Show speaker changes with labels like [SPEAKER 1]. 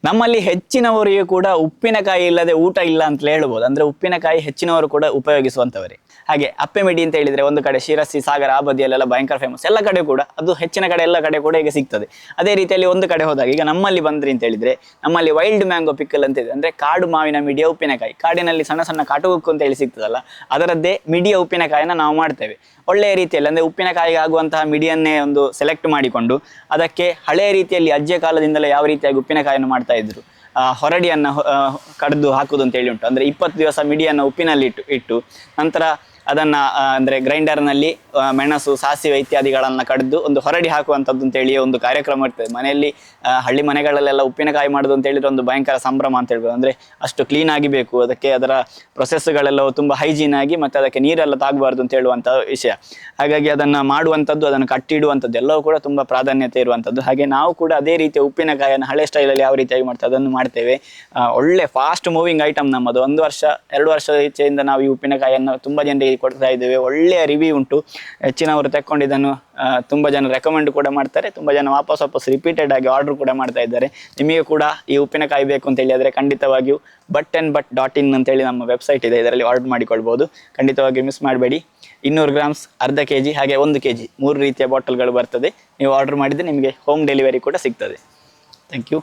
[SPEAKER 1] ನಮ್ಮಲ್ಲಿ ಹೆಚ್ಚಿನವರಿಗೆ ಕೂಡ ಉಪ್ಪಿನಕಾಯಿ ಇಲ್ಲದೆ ಊಟ ಇಲ್ಲ ಅಂತ ಹೇಳ್ಬೋದು. ಅಂದ್ರೆ ಉಪ್ಪಿನಕಾಯಿ ಹೆಚ್ಚಿನವರು ಕೂಡ ಉಪಯೋಗಿಸುವಂತವರೇ. ಹಾಗೆ ಅಪ್ಪೆ ಮಿಡಿ ಅಂತ ಹೇಳಿದ್ರೆ ಒಂದು ಕಡೆ ಶಿರಸಿ, ಸಾಗರ ಆ ಬದಿಯಲ್ಲೆಲ್ಲ ಭಯಂಕರ ಫೇಮಸ್, ಎಲ್ಲ ಕಡೆ ಕೂಡ ಅದು ಹೆಚ್ಚಿನ ಕಡೆ ಎಲ್ಲ ಕಡೆ ಕೂಡ ಈಗ ಸಿಗ್ತದೆ. ಅದೇ ರೀತಿಯಲ್ಲಿ ಒಂದು ಕಡೆ ಹೋದಾಗ ಈಗ ನಮ್ಮಲ್ಲಿ ಬಂದ್ರಿ ಅಂತ ಹೇಳಿದ್ರೆ ನಮ್ಮಲ್ಲಿ ವೈಲ್ಡ್ ಮ್ಯಾಂಗೋ ಪಿಕ್ಕಲ್ ಅಂತ ಇದೆ. ಅಂದ್ರೆ ಕಾಡು ಮಾವಿನ ಮಿಡಿಯ ಉಪ್ಪಿನಕಾಯಿ, ಕಾಡಿನಲ್ಲಿ ಸಣ್ಣ ಸಣ್ಣ ಕಾಟುಗುಕ್ಕು ಅಂತ ಹೇಳಿ ಸಿಗ್ತದಲ್ಲ, ಅದರದ್ದೇ ಮಿಡಿಯ ಉಪ್ಪಿನಕಾಯಿನ ನಾವು ಮಾಡ್ತೇವೆ ಒಳ್ಳೆಯ ರೀತಿಯಲ್ಲಿ. ಅಂದ್ರೆ ಉಪ್ಪಿನಕಾಯಿಗೆ ಆಗುವಂತಹ ಮಿಡಿಯನ್ನೇ ಒಂದು ಸೆಲೆಕ್ಟ್ ಮಾಡಿಕೊಂಡು ಅದಕ್ಕೆ ಹಳೆಯ ರೀತಿಯಲ್ಲಿ ಅಜ್ಜೆ ಕಾಲದಿಂದಲೇ ಯಾವ ರೀತಿಯಾಗಿ ಉಪ್ಪಿನಕಾಯಿಯನ್ನು ಮಾಡ್ತಾ ಇದ್ರು, ಹೊರಡಿಯನ್ನು ಕಡ್ದು ಹಾಕುದು ಅಂತ ಹೇಳಿ ಉಂಟು. ಅಂದ್ರೆ 20 ದಿವಸ ಮಿಡಿಯನ್ನು ಉಪ್ಪಿನಲ್ಲಿ ಇಟ್ಟು ನಂತರ ಅದನ್ನ ಅಂದ್ರೆ ಗ್ರೈಂಡರ್ನಲ್ಲಿ ಮೆಣಸು, ಸಾಸಿವೆ ಇತ್ಯಾದಿಗಳನ್ನ ಕಡಿದು ಒಂದು ಹೊರಡಿ ಹಾಕುವಂಥದ್ದು ಅಂತ ಹೇಳಿ ಒಂದು ಕಾರ್ಯಕ್ರಮ ಇರ್ತದೆ. ಮನೆಯಲ್ಲಿ ಹಳ್ಳಿ ಮನೆಗಳಲ್ಲೆಲ್ಲ ಉಪ್ಪಿನಕಾಯಿ ಮಾಡೋದು ಅಂತ ಹೇಳಿದ್ರೆ ಒಂದು ಭಯಂಕರ ಸಂಭ್ರಮ ಅಂತ ಹೇಳ್ಬೋದು. ಅಂದ್ರೆ ಅಷ್ಟು ಕ್ಲೀನ್ ಆಗಿ ಬೇಕು ಅದಕ್ಕೆ, ಅದರ ಪ್ರೊಸೆಸ್ಗಳೆಲ್ಲವೂ ತುಂಬಾ ಹೈಜೀನ್ ಆಗಿ, ಮತ್ತೆ ಅದಕ್ಕೆ ನೀರೆಲ್ಲ ತಾಗಬಾರ್ದು ಅಂತ ಹೇಳುವಂಥ ವಿಷಯ. ಹಾಗಾಗಿ ಅದನ್ನ ಮಾಡುವಂಥದ್ದು, ಅದನ್ನು ಕಟ್ಟಿಡುವಂಥದ್ದು ಎಲ್ಲವೂ ಕೂಡ ತುಂಬಾ ಪ್ರಾಧಾನ್ಯತೆ ಇರುವಂಥದ್ದು. ಹಾಗೆ ನಾವು ಕೂಡ ಅದೇ ರೀತಿಯ ಉಪ್ಪಿನಕಾಯಿಯನ್ನು ಹಳೆ ಸ್ಟೈಲಲ್ಲಿ ಯಾವ ರೀತಿಯಾಗಿ ಮಾಡ್ತೇವೆ ಅದನ್ನು ಮಾಡ್ತೇವೆ. ಒಳ್ಳೆ ಫಾಸ್ಟ್ ಮೂವಿಂಗ್ ಐಟಮ್ ನಮ್ಮದು. 1 ವರ್ಷ 2 ವರ್ಷದ ಈಚೆಯಿಂದ ನಾವು ಈ ಉಪ್ಪಿನಕಾಯಿಯನ್ನು ತುಂಬಾ ಜನರಿಗೆ ಕೊಡ್ತಾ ಇದ್ದೇವೆ. ಒಳ್ಳೆಯ ರಿವ್ಯೂ ಉಂಟು, ಹೆಚ್ಚಿನವರು ತೆಕ್ಕೊಂಡಿದ್ದನ್ನು ತುಂಬಾ ಜನ ರೆಕಮೆಂಡ್ ಕೂಡ ಮಾಡ್ತಾರೆ. ತುಂಬಾ ಜನ ವಾಪಸ್ ರಿಪೀಟೆಡ್ ಆಗಿ ಆರ್ಡರ್ ಕೂಡ ಮಾಡ್ತಾ ಇದ್ದಾರೆ. ನಿಮಗೆ ಕೂಡ ಈ ಉಪ್ಪಿನಕಾಯಿ ಬೇಕು ಅಂತ ಹೇಳಿ ಆದರೆ ಖಂಡಿತವಾಗಿಯೂ but&but.in ಅಂತೇಳಿ ನಮ್ಮ ವೆಬ್ಸೈಟ್ ಇದೆ, ಇದರಲ್ಲಿ ಆರ್ಡರ್ ಮಾಡಿಕೊಳ್ಬಹುದು. ಖಂಡಿತವಾಗಿ ಮಿಸ್ ಮಾಡಬೇಡಿ. 200 ಗ್ರಾಮ್ಸ್, ಅರ್ಧ kg ಹಾಗೆ 1 kg 3 ರೀತಿಯ ಬಾಟಲ್ಗಳು ಬರ್ತದೆ. ನೀವು ಆರ್ಡರ್ ಮಾಡಿದರೆ ನಿಮಗೆ ಹೋಮ್ ಡೆಲಿವರಿ ಕೂಡ ಸಿಗ್ತದೆ. Thank you.